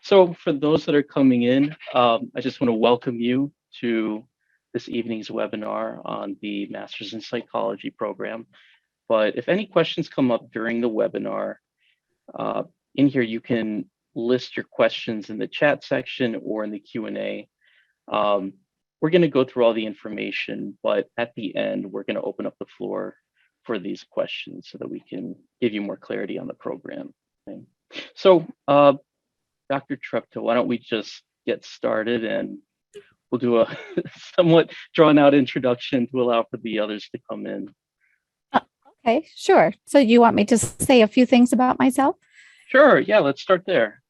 So for those that are coming in, I just want to welcome you to this evening's webinar on the Master's in Psychology program. But if any questions come up during the webinar, uh, in here you can list your questions in the chat section or in the Q&A. We're going to go through all the information, but at the end, we're going to open up the floor for these questions so that we can give you more clarity on the program. Okay. So Dr. Treptow, why don't we just get started and we'll do a somewhat drawn out introduction to allow for the others to come in. Uh, Okay, sure. So you want me to say a few things about myself? Sure, yeah, let's start there.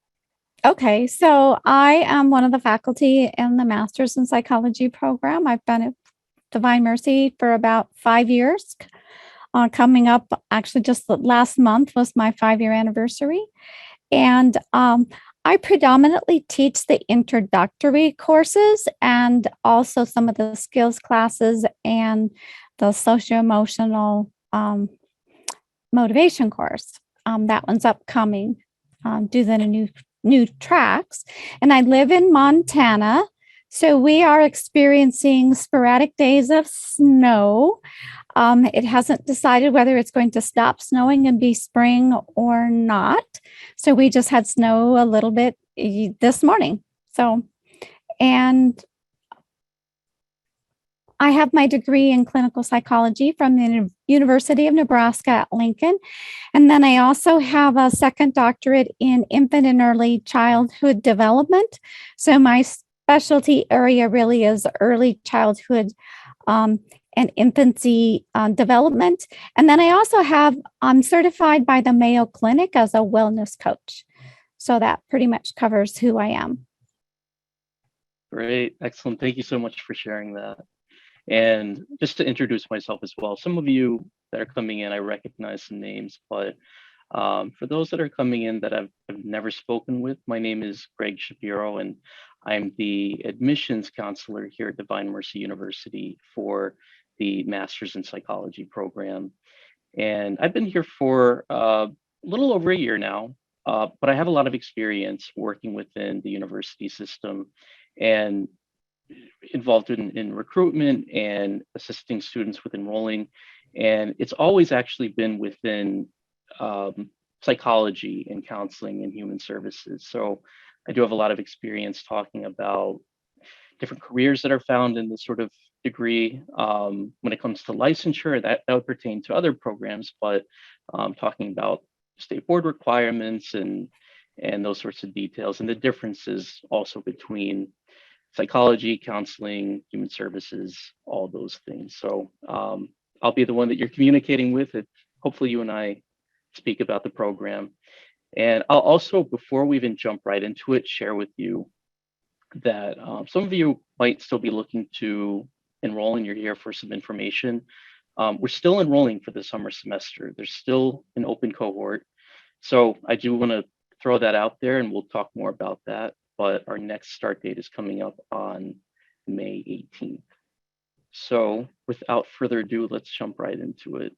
Okay, so I am one of the faculty in the Master's in Psychology program. I've been at Divine Mercy for about 5 years. Coming up, actually, just the last month was my 5-year anniversary. And I predominantly teach the introductory courses and also some of the skills classes and the socio-emotional motivation course. That one's upcoming due to the new tracks. And I live in Montana. So we are experiencing sporadic days of snow. It hasn't decided whether it's going to stop snowing and be spring or not. So we just had snow a little bit this morning. And I have my degree in clinical psychology from the University of Nebraska at Lincoln. And then I also have a second doctorate in infant and early childhood development. So my specialty area really is early childhood and infancy development. And then I also I'm certified by the Mayo Clinic as a wellness coach. So that pretty much covers who I am. Great, excellent. Thank you so much for sharing that. And just to introduce myself as well, some of you that are coming in, I recognize some names, but for those that are coming in that I've never spoken with, my name is Greg Shapiro, and I'm the admissions counselor here at Divine Mercy University for the Master's in Psychology program. And I've been here for a little over a year now, but I have a lot of experience working within the university system and involved in recruitment and assisting students with enrolling. And it's always actually been within psychology and counseling and human services. So I do have a lot of experience talking about different careers that are found in this sort of degree. When it comes to licensure, that would pertain to other programs, but talking about state board requirements and those sorts of details and the differences also between psychology, counseling, human services, all those things. So I'll be the one that you're communicating with. Hopefully you and I speak about the program. And I'll also, before we even jump right into it, share with you that some of you might still be looking to enroll and you're here for some information. We're still enrolling for the summer semester. There's still an open cohort. So I do want to throw that out there and we'll talk more about that. But our next start date is coming up on May 18th. So without further ado, let's jump right into it.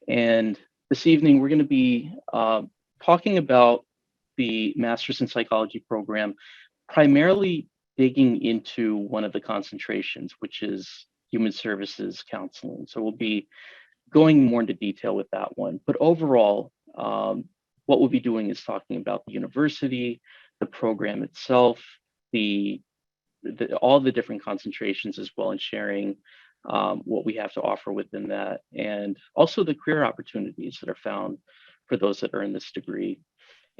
And this evening, we're going to be talking about the Master's in Psychology program, primarily digging into one of the concentrations, which is human services counseling. So we'll be going more into detail with that one. But overall, what we'll be doing is talking about the university, the program itself, all the different concentrations as well, and sharing what we have to offer within that, and also the career opportunities that are found for those that are in this degree.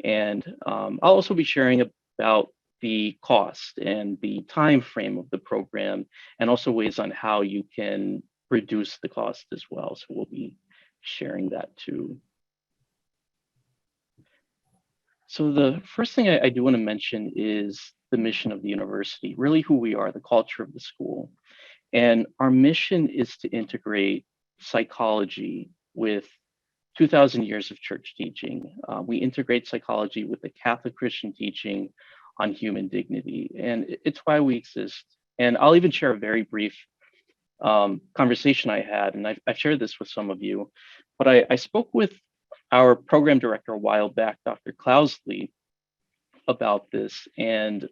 And I'll also be sharing about the cost and the time frame of the program, and also ways on how you can reduce the cost as well. So we'll be sharing that too. So the first thing I do want to mention is the mission of the university, really who we are, the culture of the school. And our mission is to integrate psychology with 2,000 years of church teaching. We integrate psychology with the Catholic Christian teaching on human dignity. And it's why we exist. And I'll even share a very brief conversation I had, and I've shared this with some of you, but I spoke with, our program director a while back, Dr. Clousley, about this, and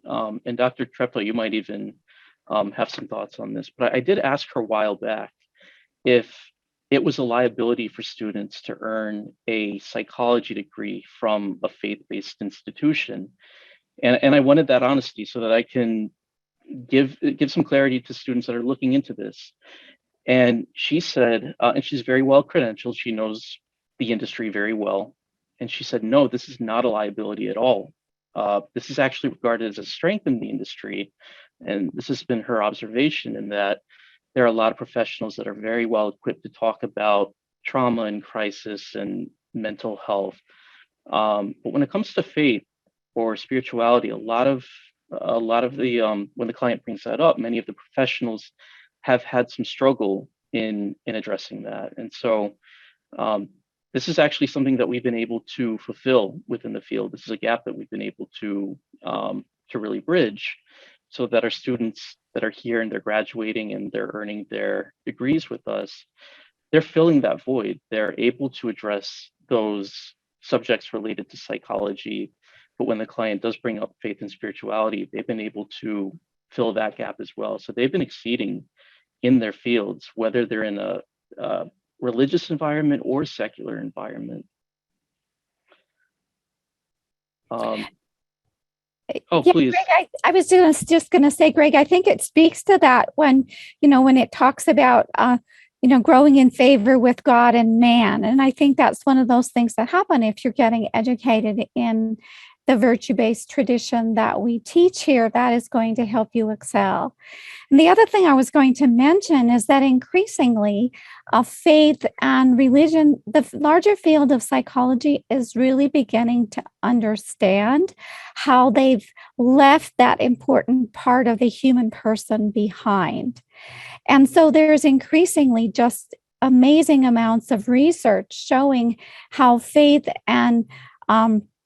Dr. Treptow, you might even have some thoughts on this, but I did ask her a while back if it was a liability for students to earn a psychology degree from a faith-based institution. And I wanted that honesty so that I can give some clarity to students that are looking into this. And she said, and she's very well credentialed, she knows the industry very well. And she said, no, this is not a liability at all. This is actually regarded as a strength in the industry. And this has been her observation, in that there are a lot of professionals that are very well equipped to talk about trauma and crisis and mental health. But when it comes to faith or spirituality, a lot of the when the client brings that up, many of the professionals have had some struggle in addressing that. And so um, this is actually something that we've been able to fulfill within the field. This is a gap that we've been able to really bridge, so that our students that are here and they're graduating and they're earning their degrees with us, they're filling that void. They're able to address those subjects related to psychology. But when the client does bring up faith and spirituality, they've been able to fill that gap as well. So they've been exceeding in their fields, whether they're in a religious environment or secular environment. Um, oh, Yeah, please. Greg, I was just going to say, Greg, I think it speaks to that when, when it talks about, growing in favor with God and man. And I think that's one of those things that happen if you're getting educated in the virtue-based tradition that we teach here. That is going to help you excel. And the other thing I was going to mention is that increasingly, faith and religion, the larger field of psychology, is really beginning to understand how they've left that important part of the human person behind. And so there's increasingly just amazing amounts of research showing how faith and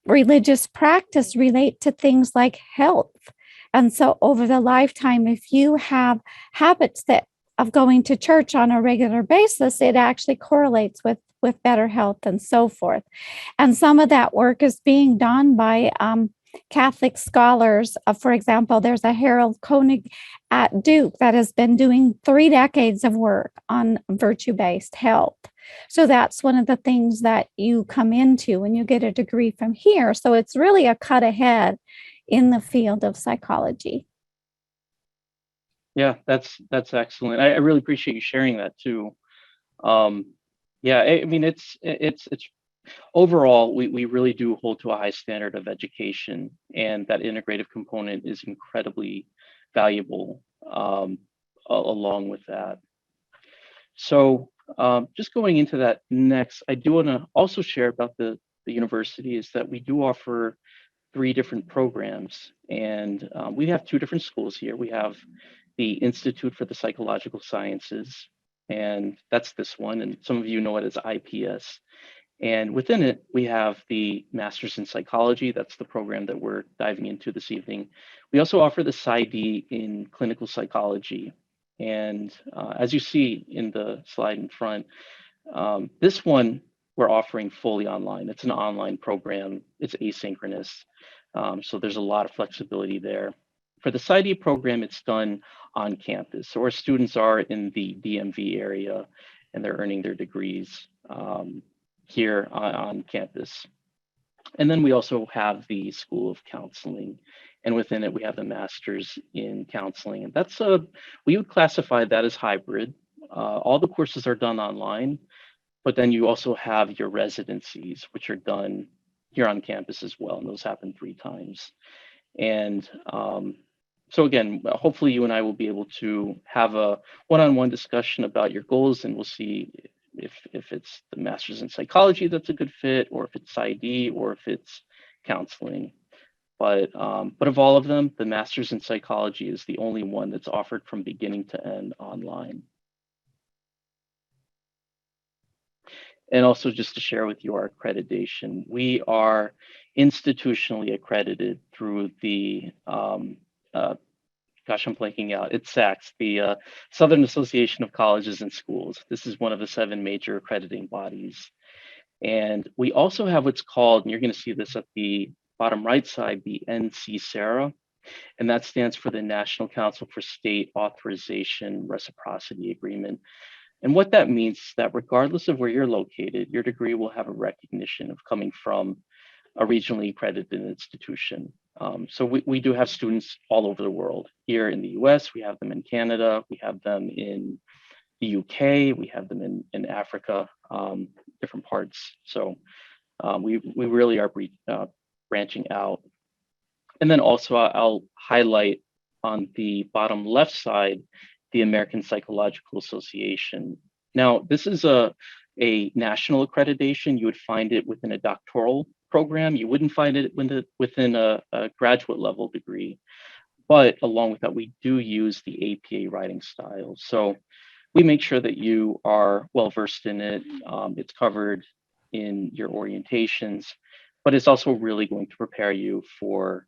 religious practice relate to things like health. And so over the lifetime, if you have habits that of going to church on a regular basis, it actually correlates with better health and so forth. And some of that work is being done by Catholic scholars. For example, there's a Harold Koenig at Duke that has been doing 3 decades of work on virtue-based health. So that's one of the things that you come into when you get a degree from here. So it's really a cut ahead in the field of psychology. Yeah, that's excellent. I really appreciate you sharing that too. Um, yeah, I mean, it's overall, we really do hold to a high standard of education, and that integrative component is incredibly valuable along with that. So just going into that next, I do want to also share about the university, is that we do offer 3 different programs, and we have 2 different schools here. We have the Institute for the Psychological Sciences, and that's this one, and some of you know it as IPS. And within it, we have the Master's in Psychology. That's the program that we're diving into this evening. We also offer the PsyD in Clinical Psychology. And as you see in the slide in front, this one we're offering fully online. It's an online program. It's asynchronous. So there's a lot of flexibility there. For the PsyD program, it's done on campus. So our students are in the DMV area, and they're earning their degrees here on campus. And then we also have the School of Counseling, and within it we have the Master's in Counseling, and we would classify that as hybrid. All the courses are done online, but then you also have your residencies, which are done here on campus as well, and those happen 3 times. And so again, hopefully you and I will be able to have a one-on-one discussion about your goals, and we'll see if it's the Master's in Psychology that's a good fit, or if it's PsyD, or if it's counseling. But of all of them, the Master's in Psychology is the only one that's offered from beginning to end online. And also, just to share with you our accreditation, we are institutionally accredited through the gosh, I'm blanking out. It's SACS, the Southern Association of Colleges and Schools. This is one of the 7 major accrediting bodies. And we also have what's called, and you're going to see this at the bottom right side, the NC-SARA, and that stands for the National Council for State Authorization Reciprocity Agreement. And what that means is that regardless of where you're located, your degree will have a recognition of coming from a regionally accredited institution. So we do have students all over the world. Here in the US, we have them in Canada, we have them in the UK, we have them in Africa, different parts. So we really are branching out. And then also I'll highlight on the bottom left side, the American Psychological Association. Now, this is a national accreditation. You would find it within a doctoral program. You wouldn't find it within a graduate level degree. But along with that, we do use the APA writing style. So we make sure that you are well versed in it. It's covered in your orientations, but it's also really going to prepare you for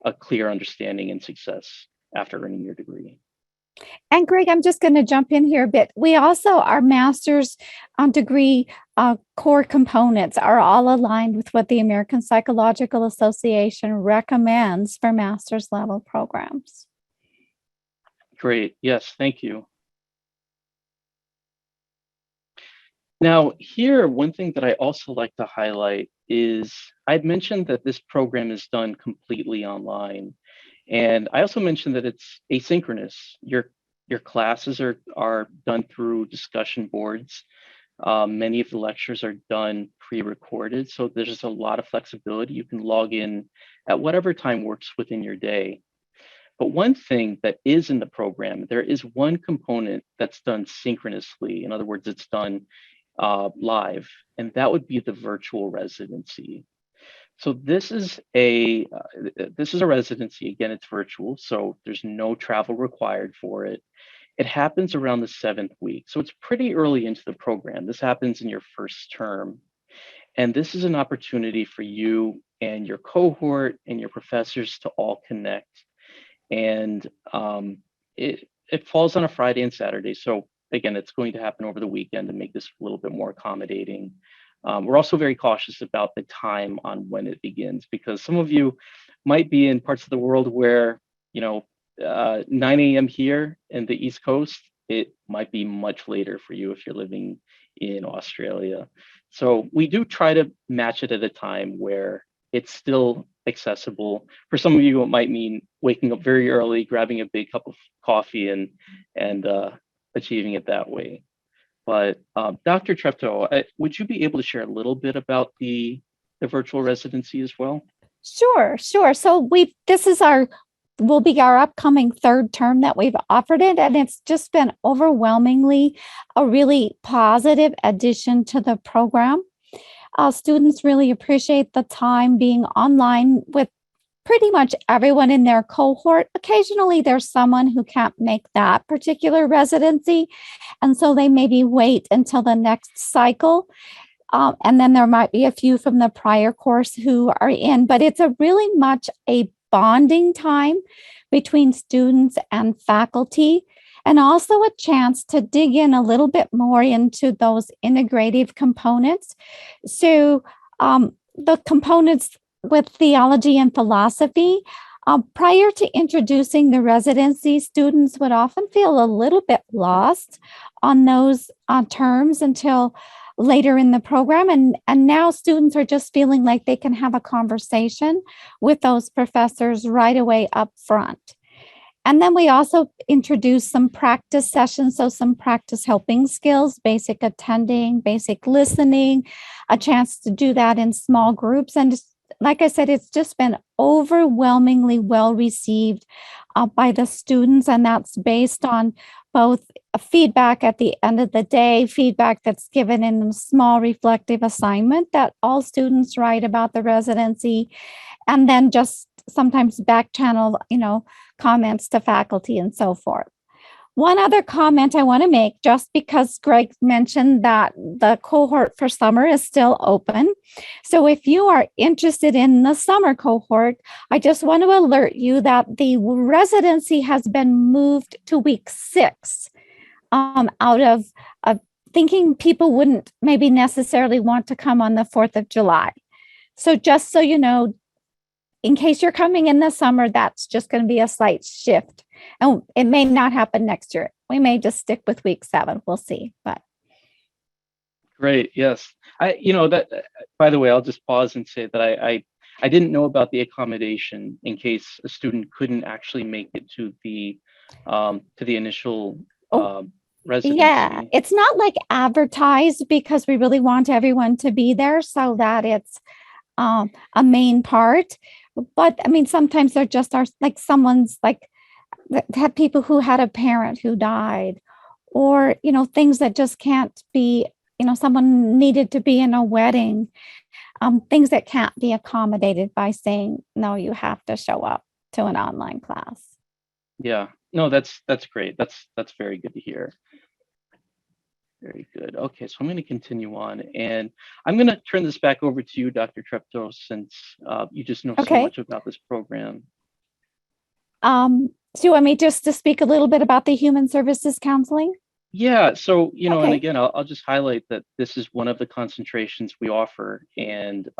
a clear understanding and success after earning your degree. And Greg, I'm just going to jump in here a bit. We also, our master's degree core components are all aligned with what the American Psychological Association recommends for master's level programs. Great. Yes, thank you. Now, here, one thing that I also like to highlight is I'd mentioned that this program is done completely online. And I also mentioned that it's asynchronous. Your classes are done through discussion boards. Many of the lectures are done pre-recorded, so there's just a lot of flexibility. You can log in at whatever time works within your day. But one thing that is in the program, there is one component that's done synchronously. In other words, it's done live, and that would be the virtual residency. So this is a residency. Again, it's virtual, so there's no travel required for it. It happens around the 7th week, so it's pretty early into the program. This happens in your first term, and this is an opportunity for you and your cohort and your professors to all connect. And it falls on a Friday and Saturday, so again, it's going to happen over the weekend to make this a little bit more accommodating. We're also very cautious about the time on when it begins, because some of you might be in parts of the world where, 9 a.m. here in the East Coast, it might be much later for you if you're living in Australia. So we do try to match it at a time where it's still accessible. For some of you, it might mean waking up very early, grabbing a big cup of coffee and achieving it that way. But Dr. Treptow, would you be able to share a little bit about the virtual residency as well? Sure. So will be our upcoming third term that we've offered it. And it's just been overwhelmingly a really positive addition to the program. Students really appreciate the time being online with pretty much everyone in their cohort. Occasionally, there's someone who can't make that particular residency, and so they maybe wait until the next cycle. And then there might be a few from the prior course who are in, but it's a really much a bonding time between students and faculty, and also a chance to dig in a little bit more into those integrative components. So the components with theology and philosophy, prior to introducing the residency, students would often feel a little bit lost on those terms until later in the program. And now students are just feeling like they can have a conversation with those professors right away up front. And then we also introduce some practice sessions, so some practice helping skills, basic attending, basic listening, a chance to do that in small groups. And like I said, it's just been overwhelmingly well received by the students, and that's based on both feedback at the end of the day, feedback that's given in a small reflective assignment that all students write about the residency, and then just sometimes back channel, comments to faculty and so forth. One other comment I want to make, just because Greg mentioned that the cohort for summer is still open. So if you are interested in the summer cohort, I just want to alert you that the residency has been moved to week 6 out of thinking people wouldn't maybe necessarily want to come on the 4th of July. So just so you know, in case you're coming in the summer, that's just going to be a slight shift. And it may not happen next year. We may just stick with week 7. We'll see. But Great. Yes. That, by the way, I'll just pause and say that I didn't know about the accommodation in case a student couldn't actually make it to the initial oh, yeah, residency. it's not like advertised because we really want everyone to be there so that it's a main part. But I mean, sometimes there just are like someone's like had people who had a parent who died, or things that just can't be. Someone needed to be in a wedding. Things that can't be accommodated by saying no. You have to show up to an online class. Yeah. No, that's great. That's very good to hear. Very good. Okay, so I'm going to continue on, and I'm going to turn this back over to you, Dr. Treptow, since you just know so Okay. much about this program. So you want me just to speak a little bit about the human services counseling? Yeah, so, and Okay. again, I'll just highlight that this is one of the concentrations we offer, and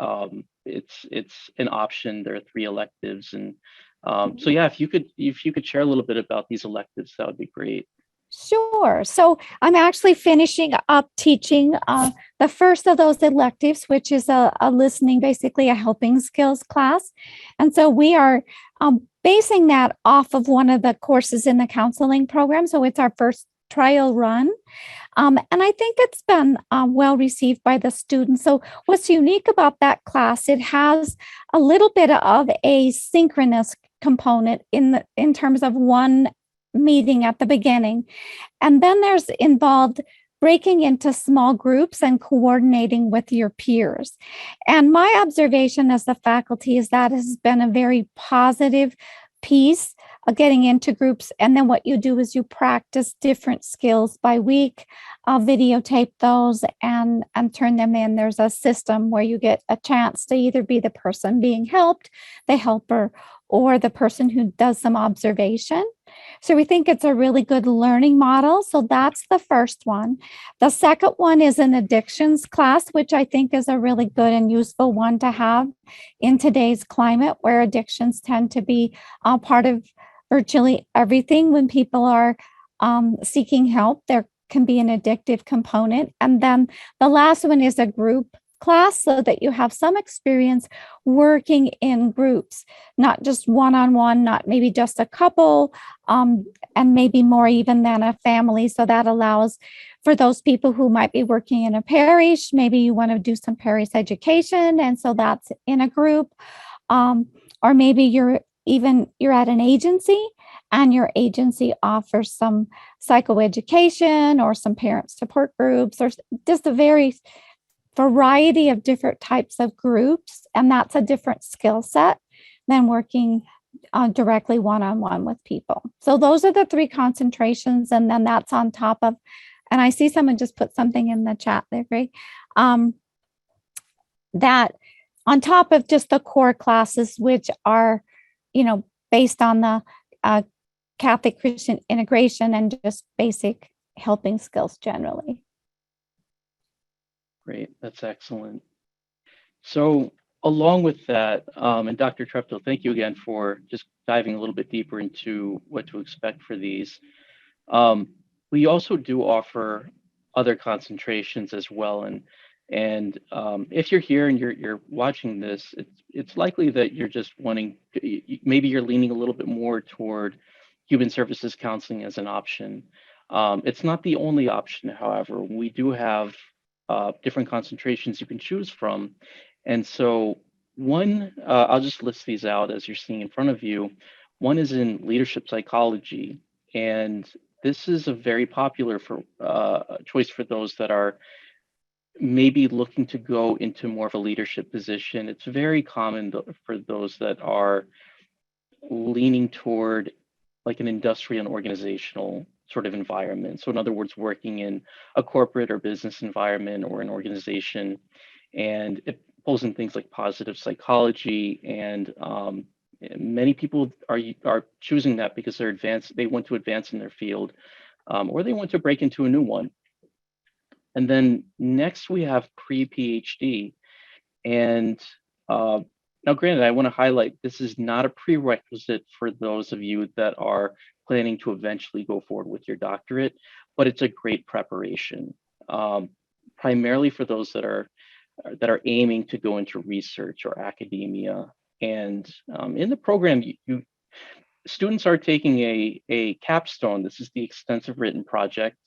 it's an option. There are 3 electives, and so yeah, if you could share a little bit about these electives, that would be great. Sure. So I'm actually finishing up teaching the first of those electives, which is a listening, basically a helping skills class. And so we are basing that off of one of the courses in the counseling program. So it's our first trial run. And I think it's been well received by the students. So what's unique about that class, it has a little bit of a synchronous component in terms of one meeting at the beginning. And then there's involved breaking into small groups and coordinating with your peers. And my observation as the faculty is that has been a very positive piece of getting into groups. And then what you do is you practice different skills by week, videotape those and turn them in. There's a system where you get a chance to either be the person being helped, the helper, or the person who does some observation. So we think it's a really good learning model. So that's the first one. The second one is an addictions class, which I think is a really good and useful one to have in today's climate where addictions tend to be part of virtually everything. When people are seeking help, there can be an addictive component. And then the last one is a group class so that you have some experience working in groups, not just one-on-one, not maybe just a couple, and maybe more even than a family. So that allows for those people who might be working in a parish, maybe you want to do some parish education, and so that's in a group, or maybe you're at an agency and your agency offers some psychoeducation or some parent support groups or just a very variety of different types of groups, and that's a different skill set than working directly one-on-one with people. So those are the 3 concentrations, and then that's on top of, and I see someone just put something in the chat there, Greg, that on top of just the core classes, which are, based on the Catholic Christian integration and just basic helping skills generally. Great, that's excellent. So along with that, and Dr. Treptow, thank you again for just diving a little bit deeper into what to expect for these. We also do offer other concentrations as well, and if you're here and you're watching this, it's likely that you're just wanting, maybe you're leaning a little bit more toward human services counseling as an option. It's not the only option, however. We do have different concentrations you can choose from. And so one, I'll just list these out as you're seeing in front of you. One is in leadership psychology, and this is a very popular choice for those that are maybe looking to go into more of a leadership position. It's very common for those that are leaning toward like an industrial and organizational sort of environment. So in other words, working in a corporate or business environment or an organization, and it pulls in things like positive psychology, and many people are choosing that because they want to advance in their field, or they want to break into a new one. And then next we have pre-PhD. And now, granted, I want to highlight this is not a prerequisite for those of you that are planning to eventually go forward with your doctorate, but it's a great preparation, primarily for those that are aiming to go into research or academia. And in the program, students are taking a capstone. This is the extensive written project.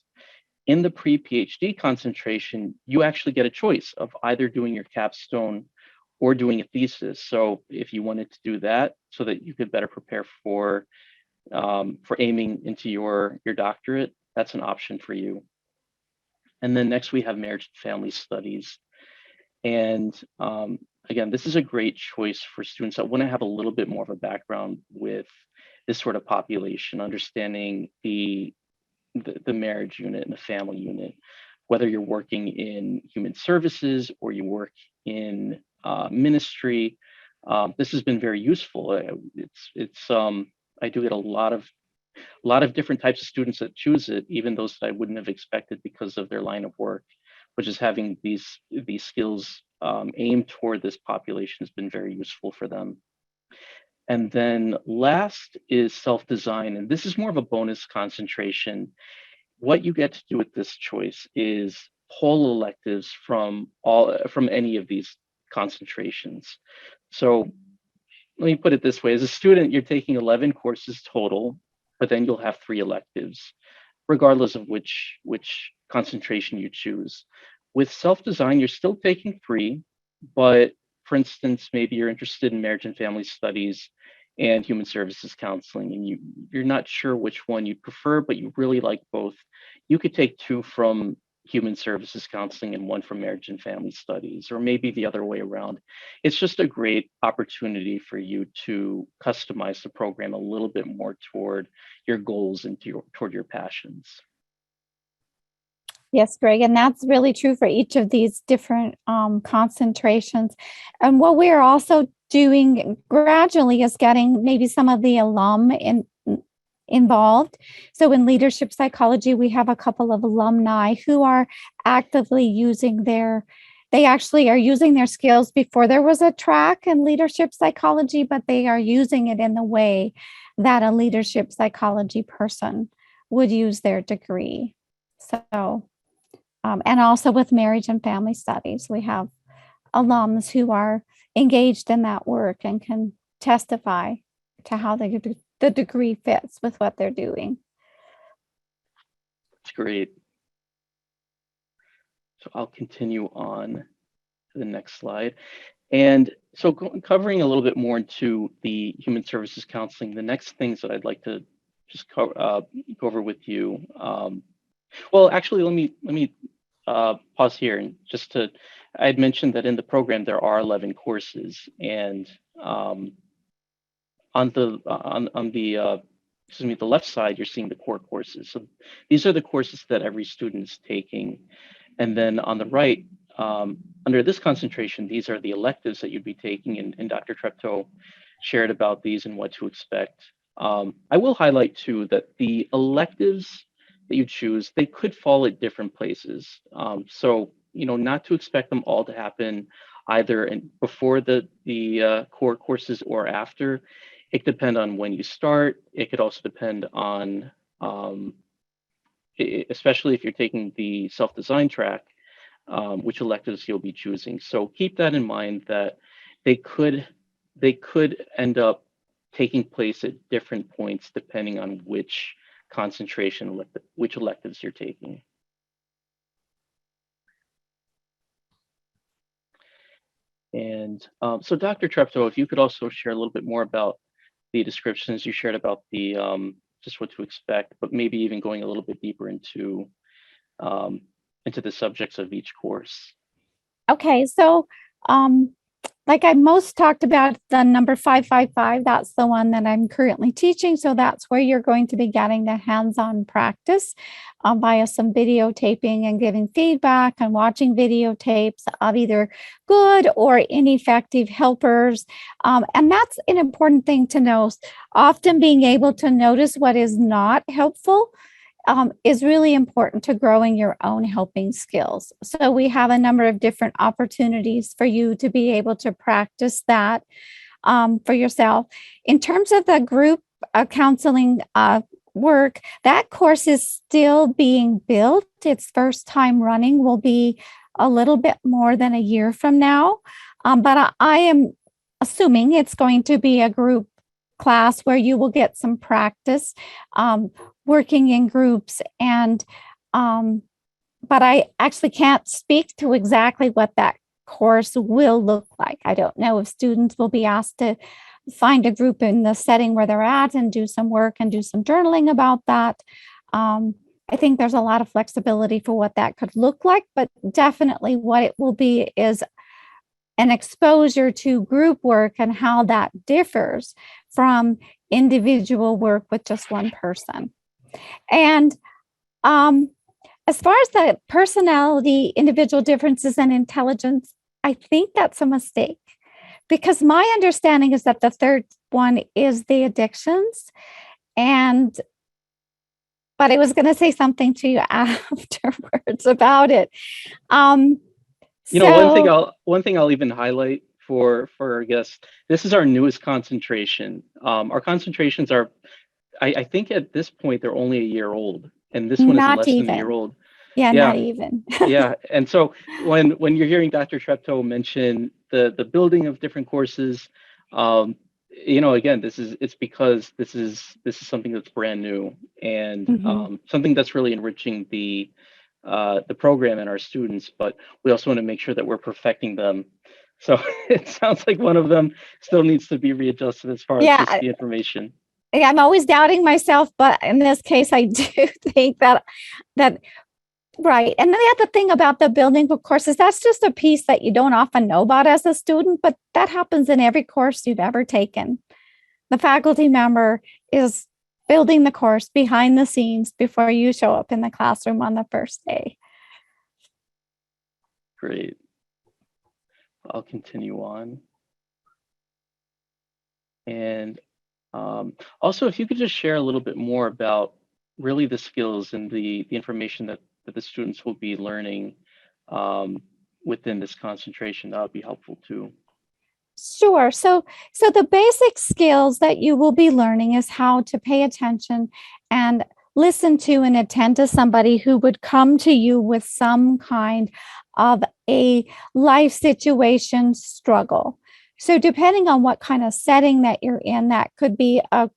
In the pre-PhD concentration, you actually get a choice of either doing your capstone or doing a thesis. So if you wanted to do that so that you could better prepare for aiming into your doctorate, that's an option for you. And then next we have marriage and family studies. And again, this is a great choice for students that want to have a little bit more of a background with this sort of population, understanding the marriage unit and the family unit, whether you're working in human services or you work in ministry. This has been very useful. I do get a lot of different types of students that choose it, even those that I wouldn't have expected because of their line of work, which is having these skills aimed toward this population has been very useful for them. And then last is self-design, and this is more of a bonus concentration. What you get to do with this choice is pull electives from any of these concentrations. So let me put it this way: as a student, you're taking 11 courses total, but then you'll have 3 electives, regardless of which concentration you choose. With self-design, you're still taking 3, but for instance, maybe you're interested in marriage and family studies and human services counseling, and you're not sure which one you prefer, but you really like both. You could take 2 from human services counseling and 1 from marriage and family studies, or maybe the other way around. It's just a great opportunity for you to customize the program a little bit more toward your goals and toward your passions. Yes, Greg, and that's really true for each of these different concentrations. And what we're also doing gradually is getting maybe some of the alum involved. So in leadership psychology, we have a couple of alumni who are actively using they actually are using their skills before there was a track in leadership psychology, but they are using it in the way that a leadership psychology person would use their degree. So, and also with marriage and family studies, we have alums who are engaged in that work and can testify to how the degree fits with what they're doing. That's great. So I'll continue on to the next slide. And so covering a little bit more into the human services counseling, the next things that I'd like to just go over with you. Well, actually, let me pause here and I had mentioned that in the program there are 11 courses, and on the left side, you're seeing the core courses. So these are the courses that every student is taking. And then on the right, under this concentration, these are the electives that you'd be taking, and Dr. Treptow shared about these and what to expect. I will highlight too that the electives that you choose, they could fall at different places. So, not to expect them all to happen either before the core courses or after. It could depend on when you start. It could also depend on, especially if you're taking the self-design track, which electives you'll be choosing. So keep that in mind that they could end up taking place at different points depending on which concentration, which electives you're taking. And so Dr. Treptow, if you could also share a little bit more about the descriptions you shared about the just what to expect, but maybe even going a little bit deeper into the subjects of each course. Okay, so like I most talked about the number 555, that's the one that I'm currently teaching. So that's where you're going to be getting the hands-on practice via some videotaping and giving feedback and watching videotapes of either good or ineffective helpers. And that's an important thing to know. Often being able to notice what is not helpful is really important to growing your own helping skills. So we have a number of different opportunities for you to be able to practice that for yourself. In terms of the group counseling work, that course is still being built. Its first time running will be a little bit more than a year from now. But I am assuming it's going to be a group class where you will get some practice working in groups. And but I actually can't speak to exactly what that course will look like. I don't know if students will be asked to find a group in the setting where they're at and do some work and do some journaling about that. I think there's a lot of flexibility for what that could look like, but definitely what it will be is an exposure to group work and how that differs from individual work with just one person. And as far as the personality, individual differences, and intelligence, I think that's a mistake because my understanding is that the third one is the addictions. But I was going to say something to you afterwards about it. You know, one thing I'll even highlight for our guests. This is our newest concentration. Our concentrations are, I think at this point they're only a year old, and this one is Not less than a year even. old. Yeah, not Yeah, even. yeah. And so when you're hearing Dr. Treptow mention the building of different courses, um, you know, again, it's because this is something that's brand new and Mhm. something that's really enriching the program and our students, but we also want to make sure that we're perfecting them. So it sounds like one of them still needs to be readjusted as far as just Yeah, the information. I'm always doubting myself, but in this case, I do think that right. And the other thing about the building of courses, that's just a piece that you don't often know about as a student, but that happens in every course you've ever taken. The faculty member is building the course behind the scenes before you show up in the classroom on the first day. Great. I'll continue on. And also, if you could just share a little bit more about really the skills and the information that the students will be learning um, within this concentration, that would be helpful too. Sure. So the basic skills that you will be learning is how to pay attention and listen to and attend to somebody who would come to you with some kind of a life situation struggle. So depending on what kind of setting that you're in, that could be a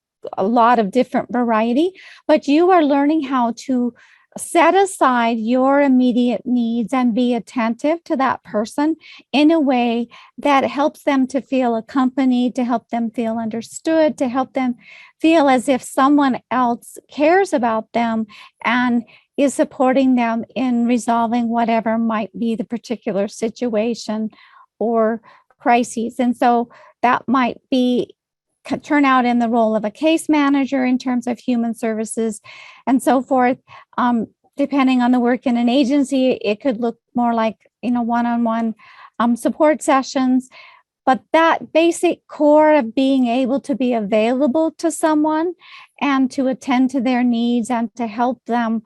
lot of different variety, but you are learning how to set aside your immediate needs and be attentive to that person in a way that helps them to feel accompanied, to help them feel understood, to help them feel as if someone else cares about them and is supporting them in resolving whatever might be the particular situation or crises. And so that might be turn out in the role of a case manager in terms of human services and so forth. Depending on the work in an agency, it could look more like, one-on-one support sessions. But that basic core of being able to be available to someone and to attend to their needs and to help them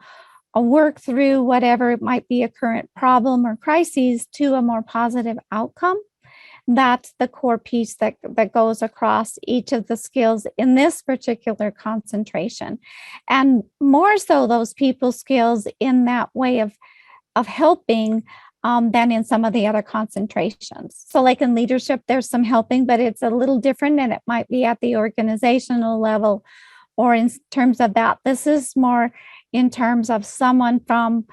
work through whatever it might be a current problem or crises to a more positive outcome. That's the core piece that goes across each of the skills in this particular concentration. And more so those people skills in that way of helping than in some of the other concentrations. So like in leadership, there's some helping, but it's a little different and it might be at the organizational level or in terms of that. This is more in terms of someone from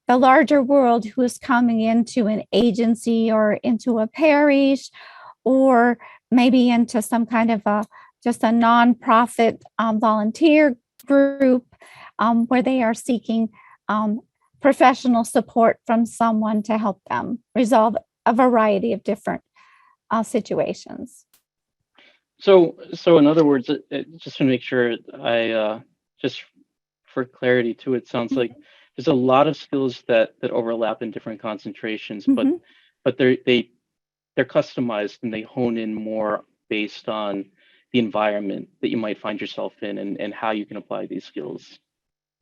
the larger world who is coming into an agency or into a parish or maybe into some kind of just a nonprofit volunteer group where they are seeking professional support from someone to help them resolve a variety of different situations. So in other words, just to make sure just for clarity too, it sounds like there's a lot of skills that overlap in different concentrations, but Mhm. but they're customized and they hone in more based on the environment that you might find yourself in and how you can apply these skills.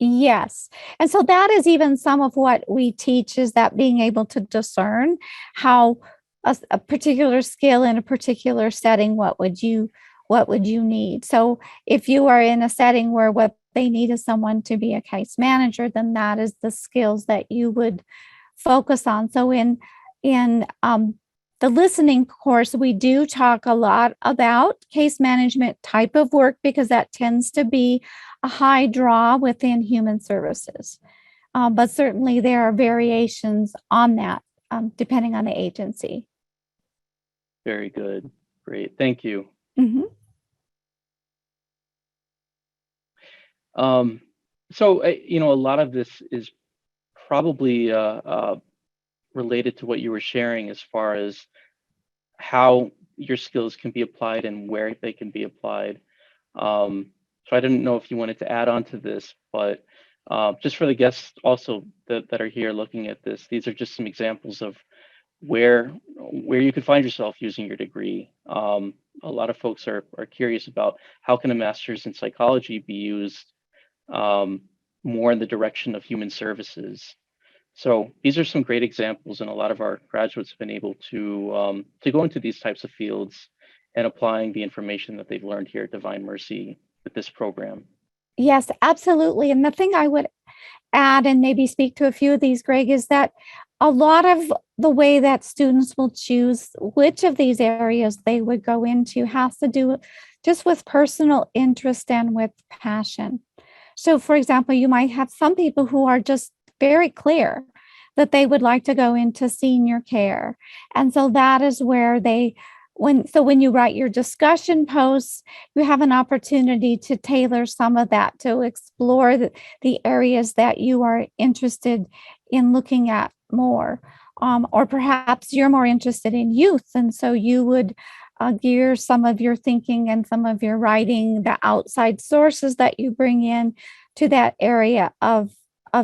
Yes. And so that is even some of what we teach, is that being able to discern how a particular skill in a particular setting, what would you need? So if you are in a setting where what they need is someone to be a case manager, then that is the skills that you would focus on. So in the listening course, we do talk a lot about case management type of work because that tends to be a high draw within human services. But certainly there are variations on that depending on the agency. Very good. Great. Thank you. Mhm. Um, so, a lot of this is probably related to what you were sharing as far as how your skills can be applied and where they can be applied. So I didn't know if you wanted to add on to this, but just for the guests also that are here looking at this, these are just some examples of where you could find yourself using your degree. A lot of folks are curious about how can a master's in psychology be used um, more in the direction of human services. So these are some great examples, and a lot of our graduates have been able to go into these types of fields and applying the information that they've learned here at Divine Mercy with this program. Yes, absolutely. And the thing I would add and maybe speak to a few of these, Greg, is that a lot of the way that students will choose which of these areas they would go into has to do just with personal interest and with passion. So, for example, you might have some people who are just very clear that they would like to go into senior care. And so that is where when you write your discussion posts, you have an opportunity to tailor some of that to explore the areas that you are interested in looking at more. Or perhaps you're more interested in youth. And so you would gear some of your thinking and some of your writing, the outside sources that you bring in, to that area of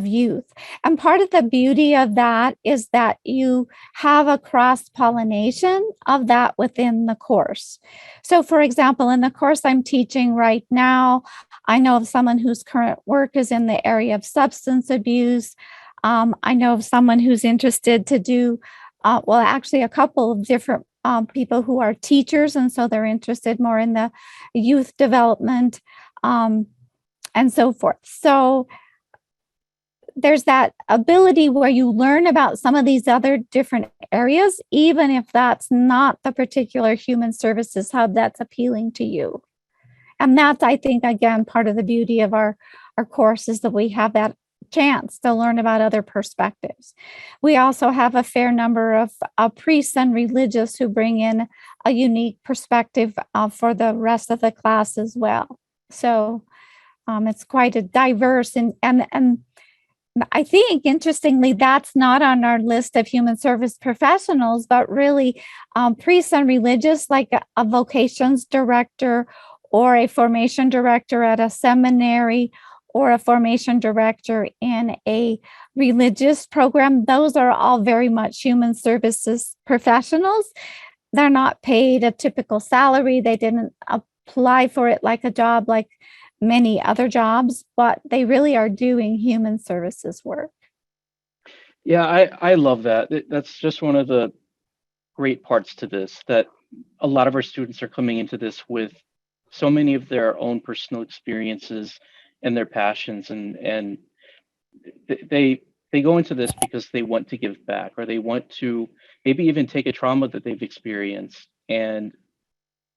youth. And part of the beauty of that is that you have a cross pollination of that within the course. So, for example, in the course I'm teaching right now, I know of someone whose current work is in the area of substance abuse. I know of someone who's interested to do, well, actually, a couple of different people who are teachers, and so they're interested more in the youth development and so forth. So, there's that ability where you learn about some of these other different areas, even if that's not the particular human services hub that's appealing to you. And that's, I think, again, part of the beauty of our course is that we have that chance to learn about other perspectives. We also have a fair number of priests and religious who bring in a unique perspective for the rest of the class as well. So it's quite a diverse and I think, interestingly, that's not on our list of human service professionals, but really priests and religious, like a vocations director or a formation director at a seminary or a formation director in a religious program. Those are all very much human services professionals. They're not paid a typical salary. They didn't apply for it like a job like many other jobs, but they really are doing human services work. Yeah, I love that. That's just one of the great parts to this, that a lot of our students are coming into this with so many of their own personal experiences and their passions, and they go into this because they want to give back, or they want to maybe even take a trauma that they've experienced and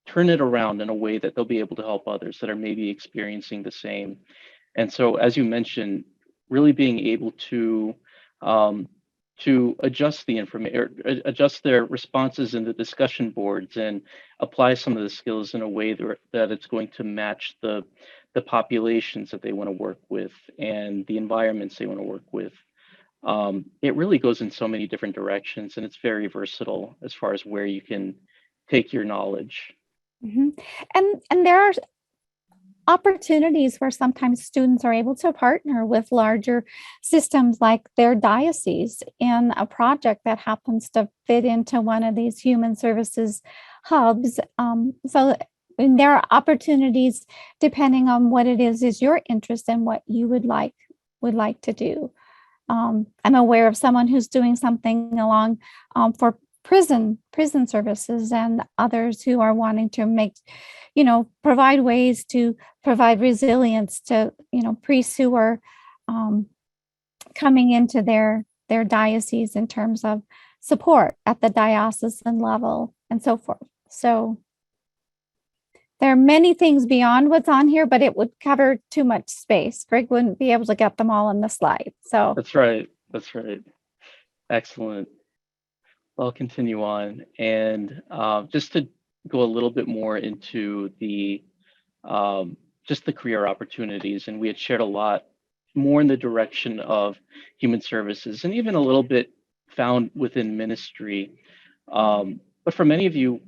turn it around in a way that they'll be able to help others that are maybe experiencing the same. And so, as you mentioned, really being able um, to adjust the information, or adjust their responses in the discussion boards, and apply some of the skills in a way that it's going to match the populations that they want to work with and the environments they want to work with. It really goes in so many different directions, and it's very versatile as far as where you can take your knowledge. Mhm. And there are opportunities where sometimes students are able to partner with larger systems like their diocese in a project that happens to fit into one of these human services hubs. And there are opportunities depending on what it is your interest and what you would like would like to do. I'm aware of someone who's doing something along for prison services, and others who are wanting to make, provide ways to provide resilience to, priests who are um, coming into their diocese in terms of support at the diocesan level and so forth. So there are many things beyond what's on here, but it would cover too much space. Greg wouldn't be able to get them all in the slide. So That's right. That's right. Excellent. I'll continue on. And just to go a little bit more into the just the career opportunities, and we had shared a lot more in the direction of human services and even a little bit found within ministry. But for many of you,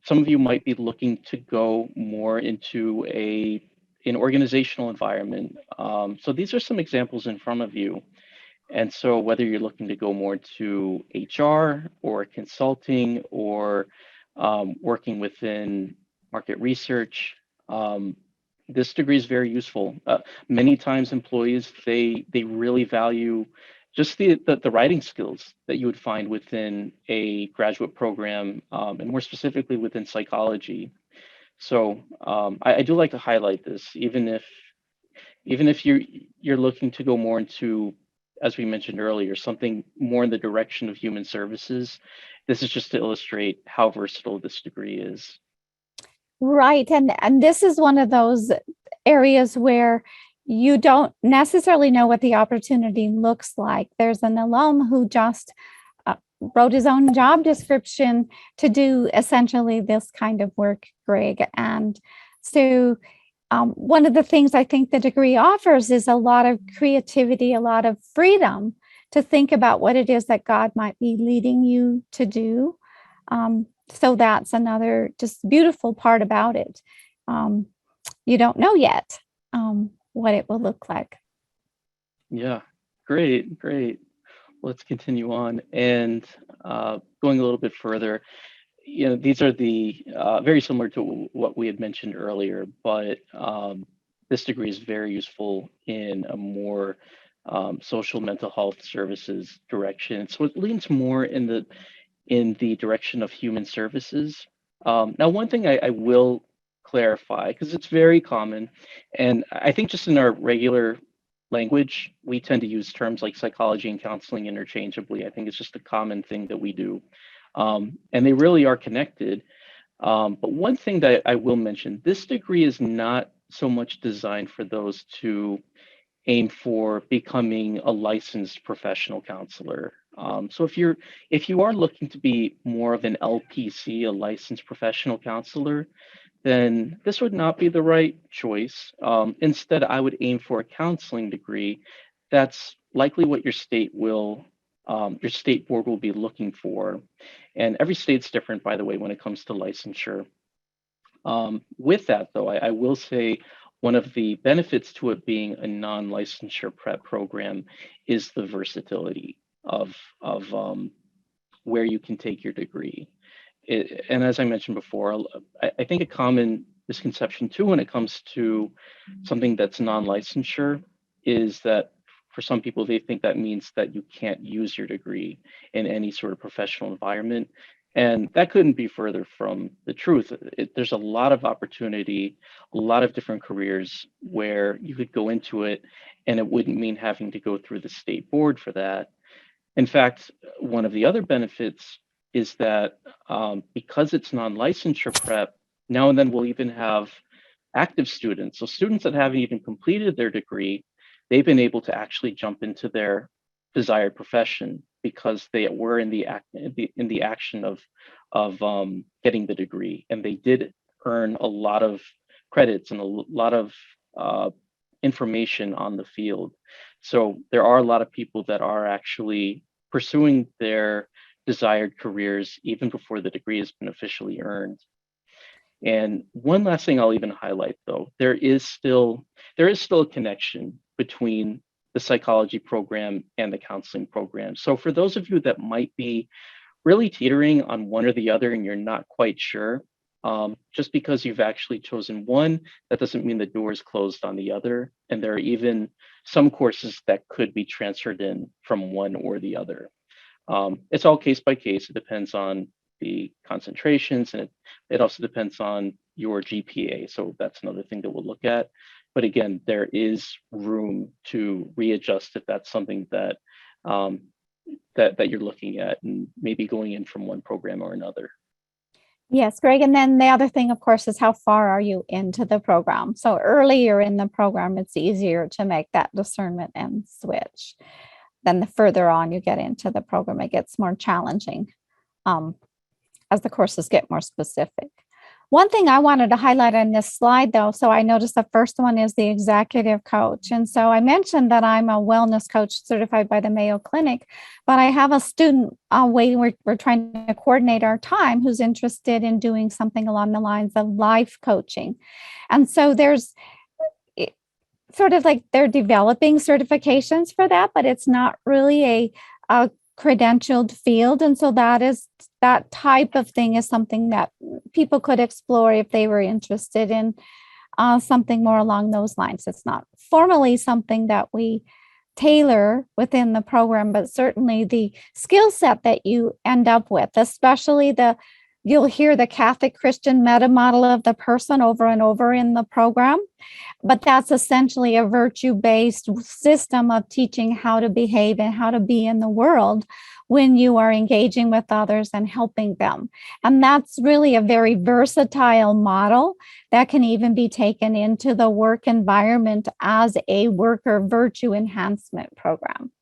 some of you might be looking to go more into an organizational environment. So these are some examples in front of you. And so whether you're looking to go more to HR or consulting or working within market research, this degree is very useful. Many times employees, they really value just the writing skills that you would find within a graduate program, and more specifically within psychology. So I do like to highlight this, even if you're looking to go more into, as we mentioned earlier, something more in the direction of human services. This is just to illustrate how versatile this degree is. right. And this is one of those areas where you don't necessarily know what the opportunity looks like. There's an alum who just wrote his own job description to do essentially this kind of work, Greg. And so one of the things I think the degree offers is a lot of creativity, a lot of freedom to think about what it is that God might be leading you to do. So that's another just beautiful part about it. You don't know yet what it will look like. Yeah, great. Let's continue on and going a little bit further. These are the very similar to what we had mentioned earlier, but this degree is very useful in a more social mental health services direction. So it leans more in the direction of human services. Now, one thing I will clarify, because it's very common, and I think just in our regular language, we tend to use terms like psychology and counseling interchangeably. I think it's just a common thing that we do. And they really are connected. But one thing that I will mention, this degree is not so much designed for those to aim for becoming a licensed professional counselor. So if you are looking to be more of an LPC, a licensed professional counselor, then this would not be the right choice. Instead, I would aim for a counseling degree. That's likely what your state board will be looking for. And every state's different, by the way, when it comes to licensure. With that, though, I will say one of the benefits to it being a non-licensure prep program is the versatility of where you can take your degree. And as I mentioned before, I think a common misconception too when it comes to something that's non-licensure is that for some people they think that means that you can't use your degree in any sort of professional environment, and that couldn't be further from the truth. There's a lot of opportunity, a lot of different careers where you could go into it and it wouldn't mean having to go through the state board for that. In fact, one of the other benefits is that because it's non-licensure prep, now and then we'll even have active students. So students that haven't even completed their degree, they've been able to actually jump into their desired profession because they were in the action of getting the degree, and they did earn a lot of credits and a lot of information on the field. So there are a lot of people that are actually pursuing their desired careers even before the degree has been officially earned. And one last thing I'll even highlight, though, there is still a connection between the psychology program and the counseling program. So for those of you that might be really teetering on one or the other and you're not quite sure, Just because you've actually chosen one, that doesn't mean the door is closed on the other. And there are even some courses that could be transferred in from one or the other. It's all case by case. It depends on the concentrations, and it also depends on your GPA. So that's another thing that we'll look at. But again, there is room to readjust if that's something that that you're looking at, and maybe going in from one program or another. Yes, Greg. And then the other thing, of course, is how far are you into the program? So earlier in the program, it's easier to make that discernment and switch. Then the further on you get into the program, it gets more challenging as the courses get more specific. One thing I wanted to highlight on this slide, though, so I noticed the first one is the executive coach. And so I mentioned that I'm a wellness coach certified by the Mayo Clinic, but I have a student waiting. We're trying to coordinate our time who's interested in doing something along the lines of life coaching. And so there's sort of like they're developing certifications for that, but it's not really a credentialed field. And so that type of thing is something that people could explore if they were interested in something more along those lines. It's not formally something that we tailor within the program, but certainly the skill set that you end up with, especially you'll hear the Catholic Christian meta model of the person over and over in the program. But that's essentially a virtue-based system of teaching how to behave and how to be in the world when you are engaging with others and helping them. And that's really a very versatile model that can even be taken into the work environment as a worker virtue enhancement program.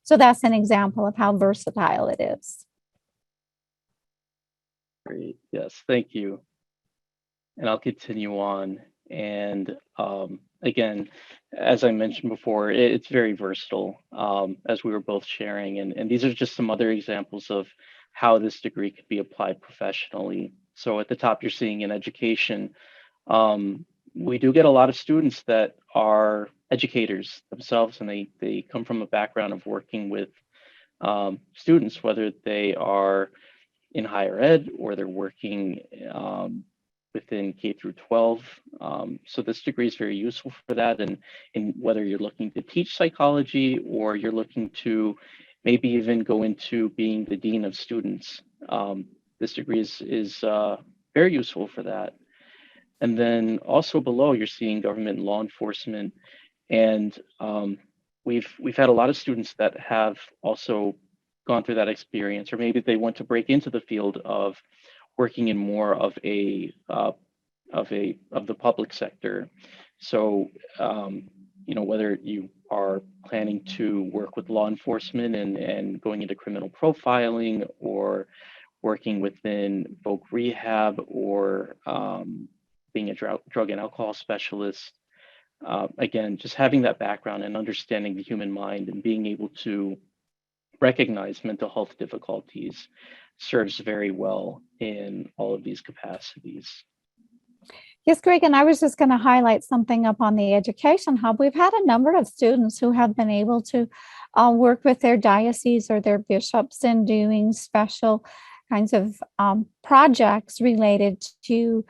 So that's an example of how versatile it is. Great. Yes, thank you. And I'll continue on. And again, as I mentioned before, it's very versatile, as we were both sharing. And these are just some other examples of how this degree could be applied professionally. So at the top, you're seeing in education, we do get a lot of students that are educators themselves, and they come from a background of working with students, whether they are in higher ed or they're working within K through 12. So this degree is very useful for that. And whether you're looking to teach psychology or you're looking to maybe even go into being the dean of students, this degree is very useful for that. And then also below, you're seeing government and law enforcement. And we've had a lot of students that have also gone through that experience, or maybe they want to break into the field of working in more of the public sector. So whether you are planning to work with law enforcement and going into criminal profiling, or working within voc rehab, or being a drug and alcohol specialist, again, just having that background and understanding the human mind and being able to recognize mental health difficulties serves very well in all of these capacities. Yes, Greg, and I was just going to highlight something up on the Education Hub. We've had a number of students who have been able to work with their diocese or their bishops in doing special kinds of projects related to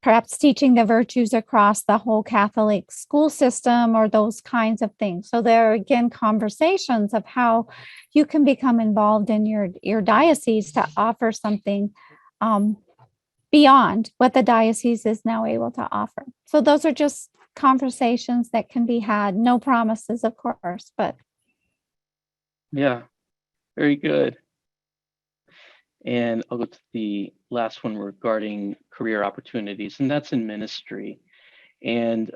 perhaps teaching the virtues across the whole Catholic school system or those kinds of things. So there are, again, conversations of how you can become involved in your diocese to offer something beyond what the diocese is now able to offer. So those are just conversations that can be had. No promises, of course, but. Yeah, very good. And I'll go to the last one regarding career opportunities, and that's in ministry. And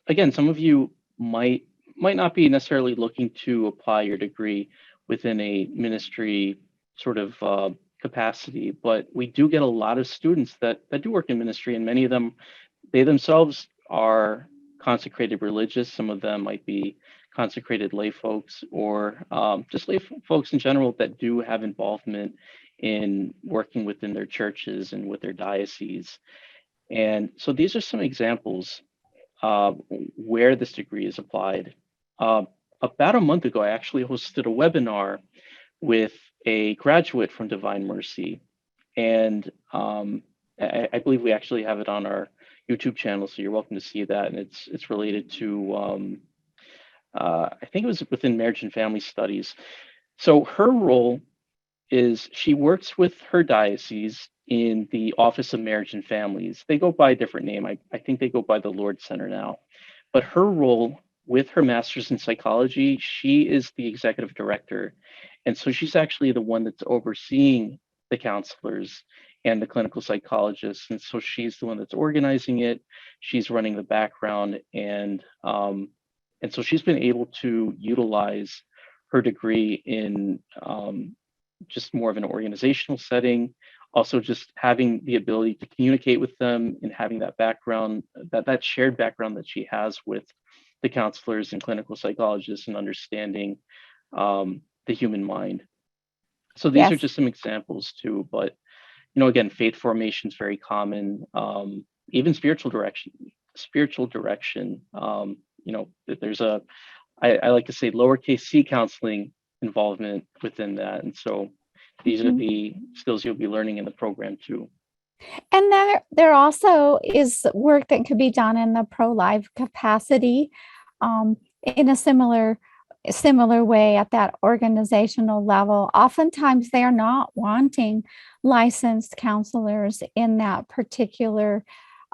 again, some of you might not be necessarily looking to apply your degree within a ministry sort of capacity, but we do get a lot of students that do work in ministry, and many of them, they themselves are consecrated religious. Some of them might be consecrated lay folks, or just lay folks in general that do have involvement in working within their churches and with their dioceses. And so these are some examples where this degree is applied. About a month ago, I actually hosted a webinar with a graduate from Divine Mercy. And I believe we actually have it on our YouTube channel, so you're welcome to see that. And it's related to I think it was within marriage and family studies. So her role is she works with her diocese in the Office of Marriage and Families. They go by a different name. I think they go by the Lord Center now. But her role with her master's in psychology, she is the executive director. And so she's actually the one that's overseeing the counselors and the clinical psychologists. And so she's the one that's organizing it. She's running the background, and so she's been able to utilize her degree in just more of an organizational setting, also just having the ability to communicate with them and having that background, that shared background that she has with the counselors and clinical psychologists and understanding the human mind. So these are Yes. just some examples too, but again, faith formation is very common. Even spiritual direction. There's I like to say lowercase c counseling involvement within that. And so these are Mhm. the skills you'll be learning in the program too. And there also is work that could be done in the pro-life capacity, in a similar way at that organizational level. Oftentimes they are not wanting licensed counselors in that particular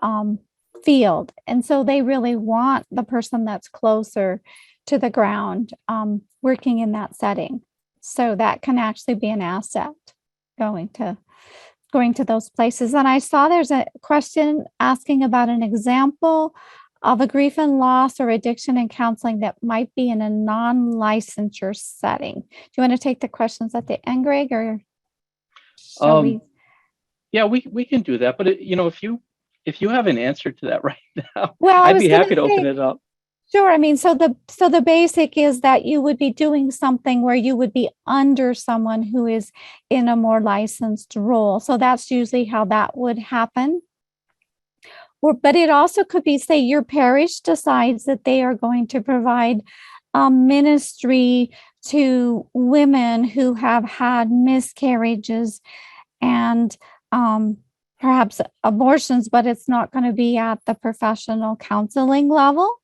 um, field. And so they really want the person that's closer to the ground, working in that setting. So that can actually be an asset going to those places. And I saw there's a question asking about an example of a grief and loss or addiction and counseling that might be in a non-licensure setting. Do you want to take the questions at the end, Greg, or shall Um, we? yeah, we can do that. But if you have an answer to that right now, Well, I I'd was be going happy to to open say, it up. sure. I mean, so the basic is that you would be doing something where you would be under someone who is in a more licensed role. So that's usually how that would happen. But it also could be, say, your parish decides that they are going to provide ministry to women who have had miscarriages and perhaps abortions, but it's not going to be at the professional counseling level.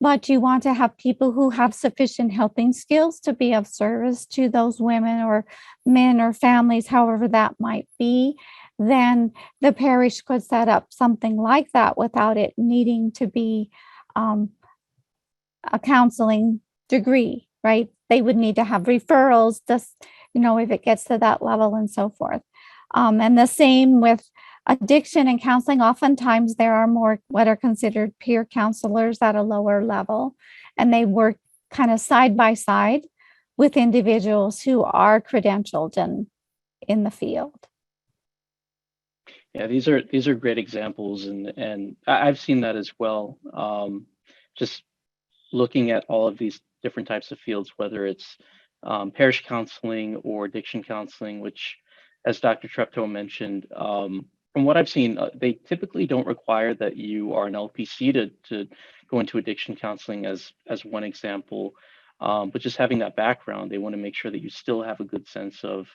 But you want to have people who have sufficient helping skills to be of service to those women or men or families, however that might be. Then the parish could set up something like that without it needing to be um, a counseling degree, right? They would need to have referrals, just, if it gets to that level and so forth. And the same with addiction and counseling. Oftentimes, there are more what are considered peer counselors at a lower level, and they work kind of side by side with individuals who are credentialed in the field. Yeah, these are great examples, and I've seen that as well. Just looking at all of these different types of fields, whether it's parish counseling or addiction counseling, which, as Dr. Treptow mentioned, from what I've seen, they typically don't require that you are an LPC to go into addiction counseling as one example. But just having that background, they want to make sure that you still have a good sense of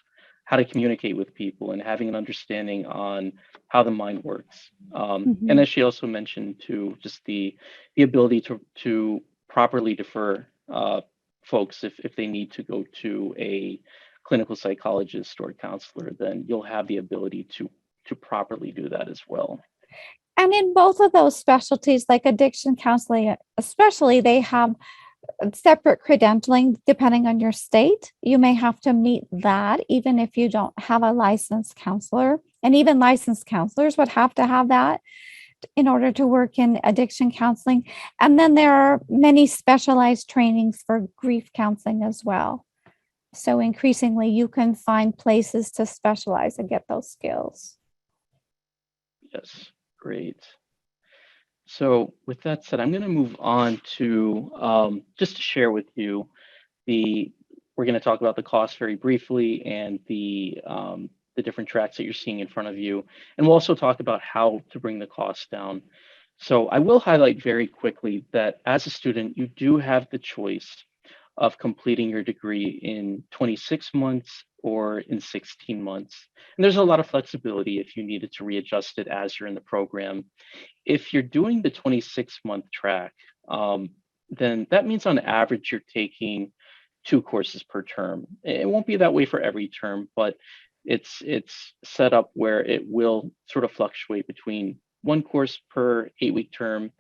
how to communicate with people and having an understanding on how the mind works. And Mhm. as she also mentioned, too, just the ability to properly defer folks if they need to go to a clinical psychologist or a counselor, then you'll have the ability to properly do that as well. And in both of those specialties, like addiction counseling, especially, they have separate credentialing depending on your state. You may have to meet that even if you don't have a licensed counselor. And even licensed counselors would have to have that in order to work in addiction counseling. And then there are many specialized trainings for grief counseling as well. So increasingly, you can find places to specialize and get those skills. Yes, great. So with that said, I'm going to move on to just to share with you the we're going to talk about the cost very briefly and the different tracks that you're seeing in front of you, and we'll also talk about how to bring the cost down. So I will highlight very quickly that as a student, you do have the choice of completing your degree in 26 months or in 16 months. And there's a lot of flexibility if you needed to readjust it as you're in the program. If you're doing the 26-month track, then that means on average you're taking 2 courses per term. It won't be that way for every term, but it's set up where it will sort of fluctuate between 1 course per 8-week term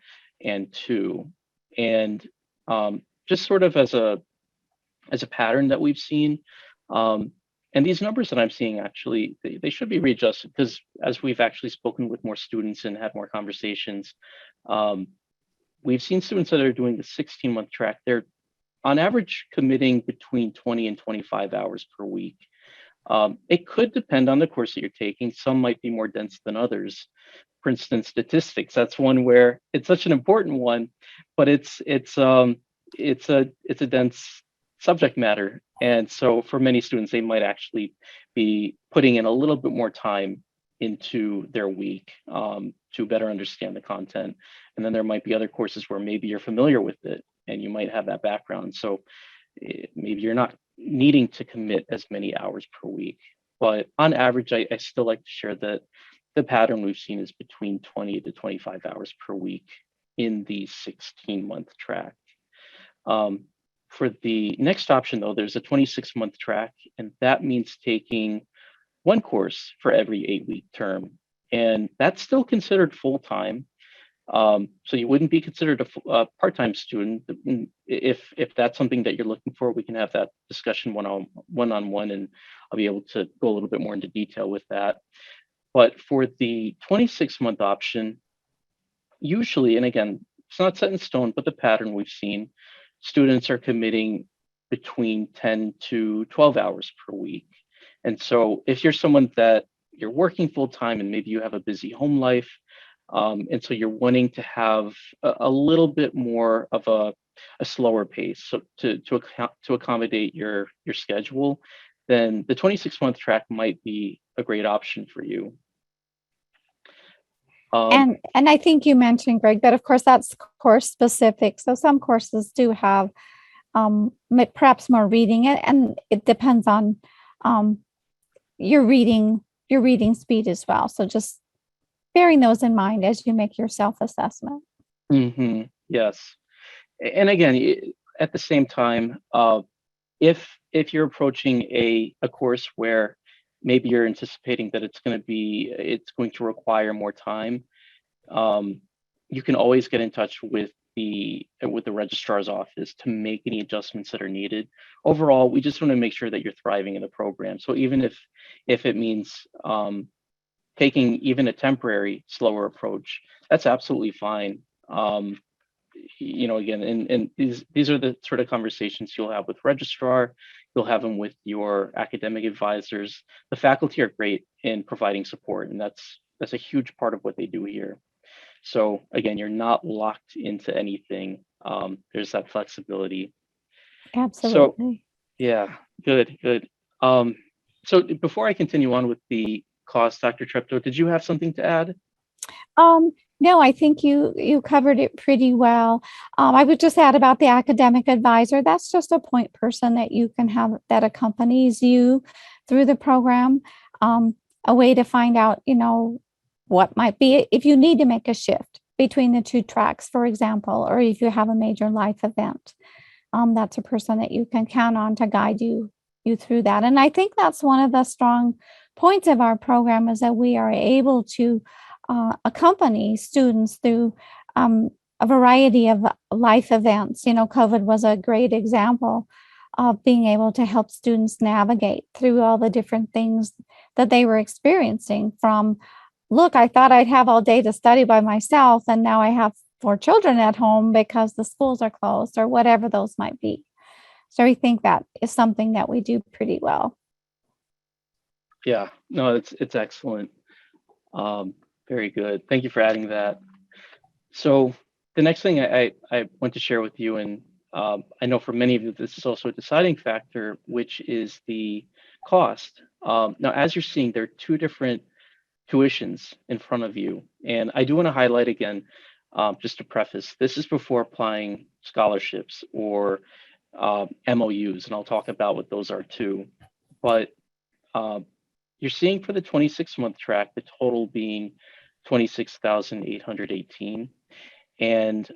and 2. And just sort of as a pattern that we've seen, um, and these numbers that I'm seeing actually they should be readjusted because as we've actually spoken with more students and had more conversations, um, we've seen students that are doing the 16-month track. They're on average committing between 20 and 25 hours per week. It could depend on the course that you're taking. Some might be more dense than others. For instance, statistics. That's one where it's such an important one, but it's a dense subject matter, and so for many students, they might actually be putting in a little bit more time into their week to better understand the content. And then there might be other courses where maybe you're familiar with it and you might have that background. So maybe you're not needing to commit as many hours per week. But on average, I still like to share that the pattern we've seen is between 20 to 25 hours per week in the 16-month track. For the next option, though, there's a 26-month track, and that means taking 1 course for every 8-week term. And that's still considered full-time. So you wouldn't be considered a part-time student. If that's something that you're looking for, we can have that discussion one-on-one, and I'll be able to go a little bit more into detail with that. But for the 26-month option, usually, and again, it's not set in stone, but the pattern we've seen, students are committing between 10 to 12 hours per week. And so if you're someone that you're working full time and maybe you have a busy home life, and so you're wanting to have a little bit more of a slower pace so to accommodate your schedule, then the 26-month track might be a great option for you. And I think you mentioned, Greg, that of course that's course specific. So some courses do have perhaps more reading, and it depends on your reading speed as well. So just bearing those in mind as you make your self-assessment. Yes. And again, at the same time, if you're approaching a course where maybe you're anticipating that it's going to require more time, you can always get in touch with the registrar's office to make any adjustments that are needed. Overall, we just want to make sure that you're thriving in the program. So even if it means taking even a temporary slower approach, that's absolutely fine. Again, and these are the sort of conversations you'll have with registrar, you'll have them with your academic advisors. The faculty are great in providing support, and that's a huge part of what they do here. So again, you're not locked into anything. There's that flexibility. Absolutely. So yeah, good. So before I continue on with the cost, Dr. Treptow, did you have something to add? No, I think you covered it pretty well. I would just add about the academic advisor. That's just a point person that you can have that accompanies you through the program. A way to find out, what might be if you need to make a shift between the 2 tracks, for example, or if you have a major life event. That's a person that you can count on to guide you through that. And I think that's one of the strong points of our program is that we are able to accompany students through a variety of life events. COVID was a great example of being able to help students navigate through all the different things that they were experiencing from, look, I thought I'd have all day to study by myself, and now I have 4 children at home because the schools are closed or whatever those might be. So I think that is something that we do pretty well. Yeah, no, it's excellent. Very good. Thank you for adding that. So the next thing I want to share with you, and I know for many of you, this is also a deciding factor, which is the cost. Now, as you're seeing, there are 2 different tuitions in front of you. And I do want to highlight again, just to preface, this is before applying scholarships or MOUs, and I'll talk about what those are too. But you're seeing for the 26-month track, the total being 26,818. And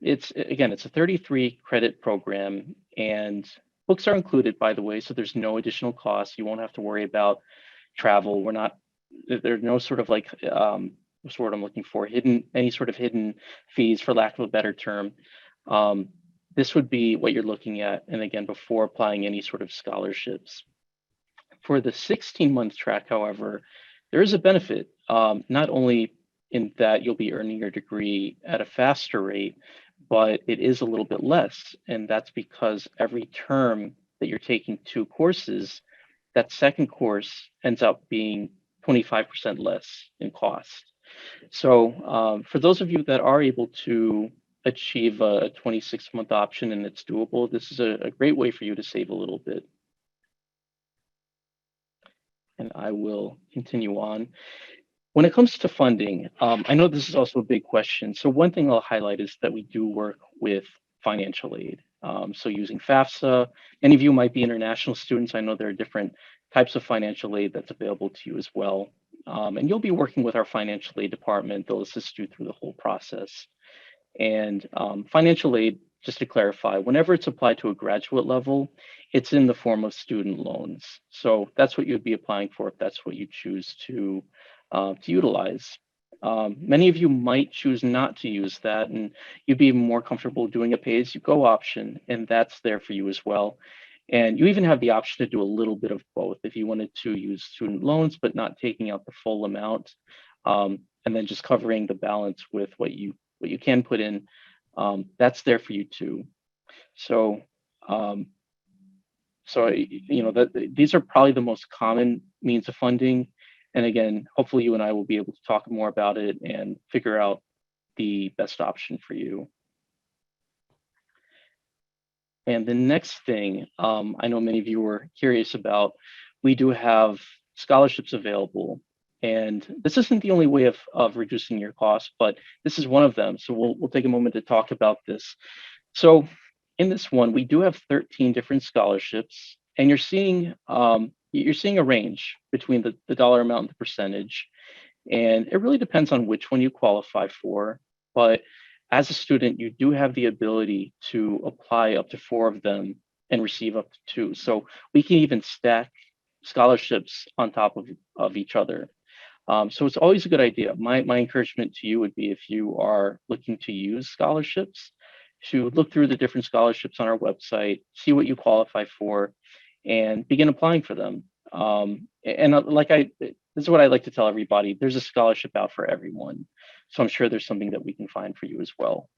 it's a 33 credit program, and books are included, by the way, so there's no additional cost. You won't have to worry about travel. There's no sort of like, what's the word I'm looking for, any sort of hidden fees, for lack of a better term. Um, this would be what you're looking at, and again, before applying any sort of scholarships. For the 16-month track, however, there is a benefit, not only in that you'll be earning your degree at a faster rate, but it is a little bit less. And that's because every term that you're taking 2 courses, that second course ends up being 25% less in cost. So for those of you that are able to achieve a 26-month option and it's doable, this is a great way for you to save a little bit. And I will continue on. When it comes to funding, I know this is also a big question. So one thing I'll highlight is that we do work with financial aid. So using FAFSA, many of you might be international students. I know there are different types of financial aid that's available to you as well. And you'll be working with our financial aid department. They'll assist you through the whole process. And financial aid, just to clarify, whenever it's applied to a graduate level, it's in the form of student loans. So that's what you'd be applying for if that's what you choose to utilize. Many of you might choose not to use that, and you'd be more comfortable doing a pay-as-you-go option, and that's there for you as well. And you even have the option to do a little bit of both if you wanted to use student loans, but not taking out the full amount, and then just covering the balance with what you can put in. That's there for you too. So, um, these are probably the most common means of funding. And again, hopefully you and I will be able to talk more about it and figure out the best option for you. And the next thing, I know many of you were curious about, we do have scholarships available. And this isn't the only way of reducing your costs, but this is one of them. So we'll take a moment to talk about this. So in this one, we do have 13 different scholarships, and you're seeing a range between the dollar amount and the percentage. And it really depends on which one you qualify for. But as a student, you do have the ability to apply up to 4 of them and receive up to 2. So we can even stack scholarships on top of each other. So it's always a good idea. My encouragement to you would be, if you are looking to use scholarships, to look through the different scholarships on our website, see what you qualify for, and begin applying for them. This is what I like to tell everybody: there's a scholarship out for everyone. So I'm sure there's something that we can find for you as well.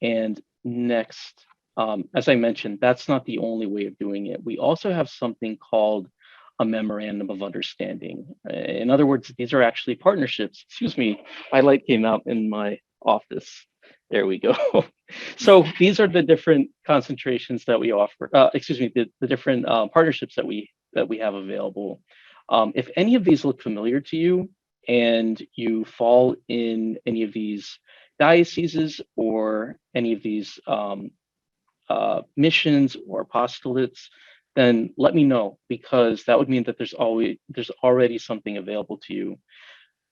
And next, as I mentioned, that's not the only way of doing it. We also have something called a Memorandum of Understanding. In other words, these are actually partnerships. Excuse me, my light came out in my office. There we go. So these are the different concentrations that we offer. The different partnerships that we have available. If any of these look familiar to you and you fall in any of these dioceses or any of these missions or apostolates, then let me know, because that would mean that there's already something available to you.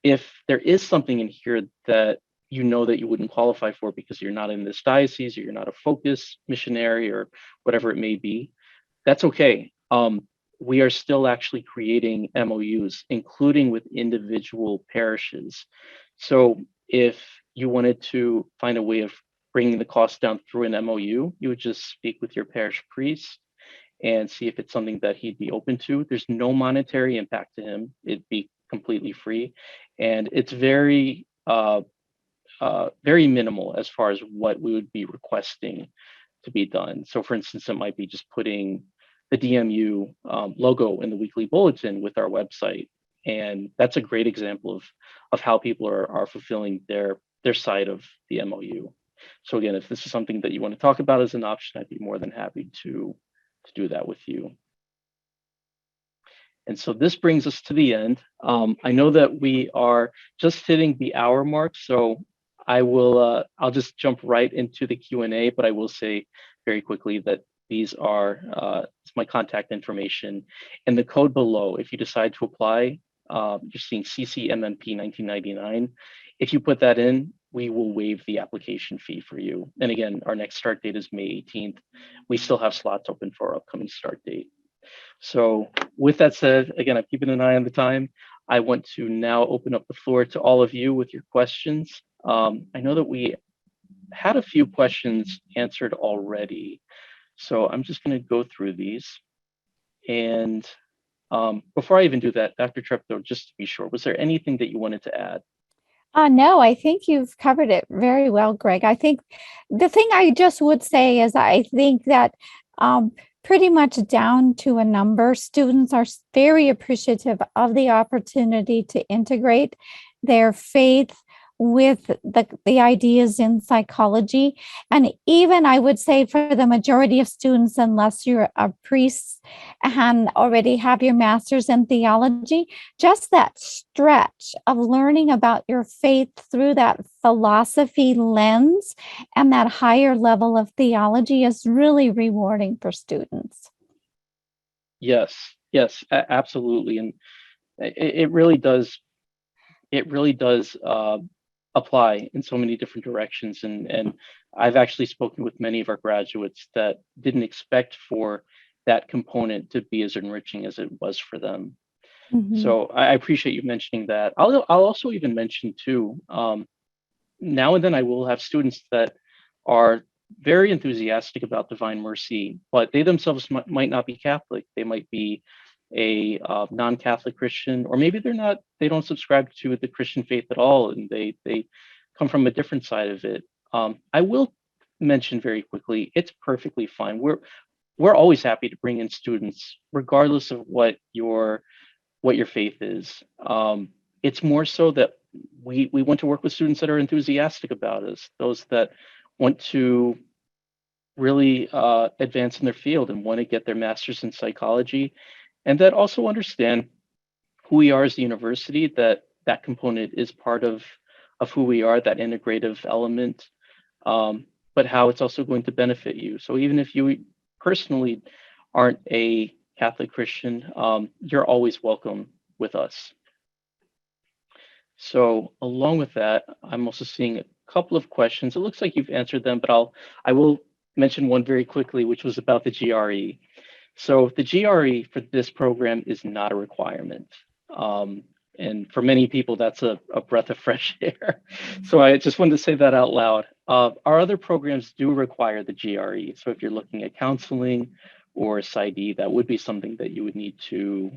If there is something in here that you know that you wouldn't qualify for because you're not in this diocese, or you're not a focus missionary, or whatever it may be, that's okay. We are still actually creating MOUs, including with individual parishes. So if you wanted to find a way of bringing the cost down through an MOU, you would just speak with your parish priest and see if it's something that he'd be open to. There's no monetary impact to him. It'd be completely free. And it's very minimal as far as what we would be requesting to be done. So for instance, it might be just putting the DMU logo in the weekly bulletin with our website. And that's a great example of how people are fulfilling their side of the MOU. So again, if this is something that you want to talk about as an option, I'd be more than happy to do that with you. And so this brings us to the end. I know that we are just hitting the hour mark, so I will, I'll just jump right into the Q&A, but I will say very quickly that these are it's my contact information and the code below. If you decide to apply, you're seeing CCMMP 1999. If you put that in, we will waive the application fee for you. And again, our next start date is May 18th. We still have slots open for our upcoming start date. So with that said, again, I'm keeping an eye on the time. I want to now open up the floor to all of you with your questions. I know that we had a few questions answered already, so I'm just going to go through these. And before I even do that, Dr. Treptow, just to be sure, was there anything that you wanted to add? No, I think you've covered it very well, Greg. I think the thing I just would say is I think that pretty much down to a number, students are very appreciative of the opportunity to integrate their faith with the ideas in psychology. And even I would say for the majority of students, unless you're a priest and already have your master's in theology, just that stretch of learning about your faith through that philosophy lens and that higher level of theology is really rewarding for students. Yes, yes, absolutely. And it really does, it really does apply in so many different directions. And I've actually spoken with many of our graduates that didn't expect for that component to be as enriching as it was for them. Mm-hmm. So I appreciate you mentioning that. I'll also even mention too, now and then I will have students that are very enthusiastic about divine mercy, but they themselves might not be Catholic. They might be a non-Catholic Christian, or maybe they don't subscribe to the Christian faith at all, and they come from a different side of it. I will mention very quickly, it's perfectly fine. We're always happy to bring in students, regardless of what your faith is. It's more so that we want to work with students that are enthusiastic about us, those that want to really advance in their field and want to get their master's in psychology, and that also understand who we are as a university, that component is part of who we are, that integrative element, but how it's also going to benefit you. So even if you personally aren't a Catholic Christian, you're always welcome with us. So along with that, I'm also seeing a couple of questions. It looks like you've answered them, but I will mention one very quickly, which was about the GRE. So the GRE for this program is not a requirement. And for many people, that's a breath of fresh air. So I just wanted to say that out loud. Our other programs do require the GRE. So if you're looking at counseling or PsyD, that would be something that you would need to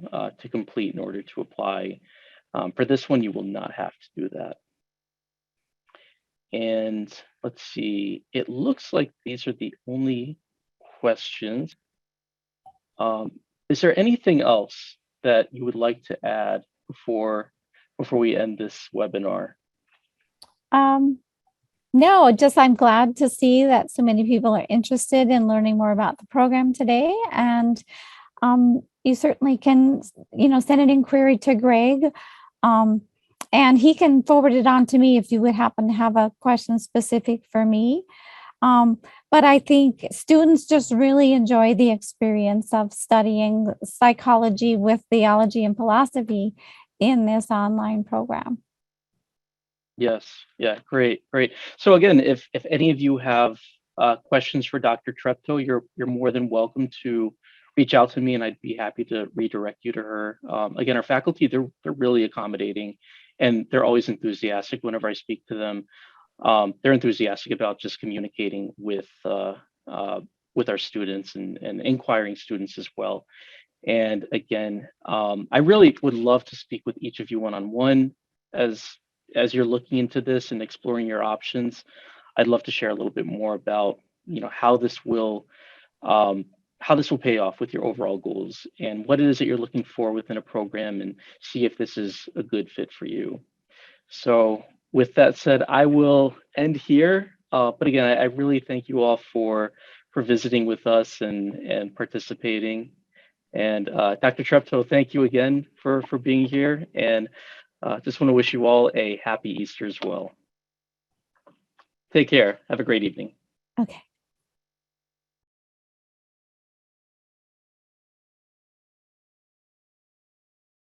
complete in order to apply. For this one, you will not have to do that. And let's see, it looks like these are the only questions. Is there anything else that you would like to add before we end this webinar? No, just I'm glad to see that so many people are interested in learning more about the program today. And you certainly can, send an inquiry to Greg. And he can forward it on to me if you would happen to have a question specific for me. But I think students just really enjoy the experience of studying psychology with theology and philosophy in this online program. Yes, yeah, great. So again, if any of you have questions for Dr. Treptow, you're more than welcome to reach out to me, and I'd be happy to redirect you to her. Again, our faculty, they're really accommodating, and they're always enthusiastic whenever I speak to them. They're enthusiastic about just communicating with our students and inquiring students as well. And again, I really would love to speak with each of you one-on-one as you're looking into this and exploring your options. I'd love to share a little bit more about how this will pay off with your overall goals and what it is that you're looking for within a program, and see if this is a good fit for you. So with that said, I will end here. But again, I really thank you all for visiting with us and participating. And Dr. Treptow, thank you again for being here. And just want to wish you all a happy Easter as well. Take care. Have a great evening. Okay.